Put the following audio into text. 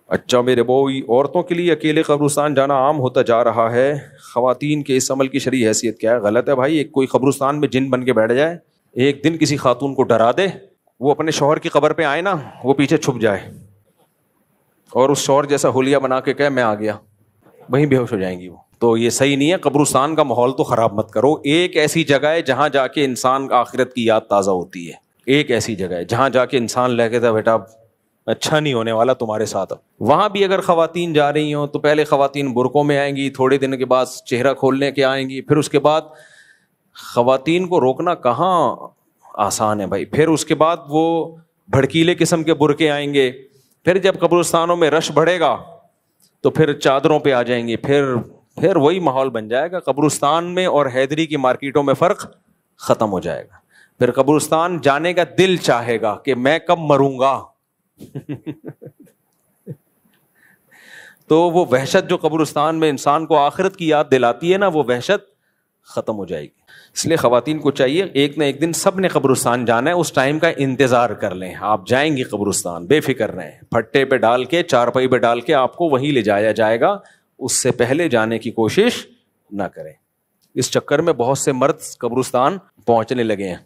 اچھا میرے بوئی، عورتوں کے لیے اکیلے قبرستان جانا عام ہوتا جا رہا ہے، خواتین کے اس عمل کی شرعی حیثیت کیا ہے؟ غلط ہے بھائی، ایک کوئی قبرستان میں جن بن کے بیٹھ جائے، ایک دن کسی خاتون کو ڈرا دے، وہ اپنے شوہر کی قبر پہ آئے نا، وہ پیچھے چھپ جائے اور اس شوہر جیسا حلیہ بنا کے کہے میں آ گیا، وہیں بے ہوش ہو جائیں گی وہ. تو یہ صحیح نہیں ہے. قبرستان کا ماحول تو خراب مت کرو. ایک ایسی جگہ ہے جہاں جا کے انسان آخرت کی یاد تازہ ہوتی ہے. ایک ایسی جگہ ہے جہاں جا کے انسان لے کے تھا بیٹا اچھا نہیں ہونے والا تمہارے ساتھ. وہاں بھی اگر خواتین جا رہی ہوں تو پہلے خواتین برقعوں میں آئیں گی، تھوڑے دن کے بعد چہرہ کھولنے کے آئیں گی، پھر اس کے بعد خواتین کو روکنا کہاں آسان ہے بھائی. پھر اس کے بعد وہ بھڑکیلے قسم کے برقعے آئیں گے. پھر جب قبرستانوں میں رش بڑھے گا تو پھر چادروں پہ آ جائیں گے. پھر وہی ماحول بن جائے گا. قبرستان میں اور حیدری کی مارکیٹوں میں فرق ختم ہو جائے گا. پھر قبرستان جانے کا دل چاہے گا کہ میں کب مروں گا. تو وہ وحشت جو قبرستان میں انسان کو آخرت کی یاد دلاتی ہے نا، وہ وحشت ختم ہو جائے گی. اس لیے خواتین کو چاہیے ایک نہ ایک دن سب نے قبرستان جانا ہے، اس ٹائم کا انتظار کر لیں. آپ جائیں گی قبرستان، بے فکر رہیں. پھٹے پہ ڈال کے، چارپائی پہ ڈال کے آپ کو وہیں لے جایا جائے گا. اس سے پہلے جانے کی کوشش نہ کریں. اس چکر میں بہت سے مرد قبرستان پہنچنے لگے ہیں.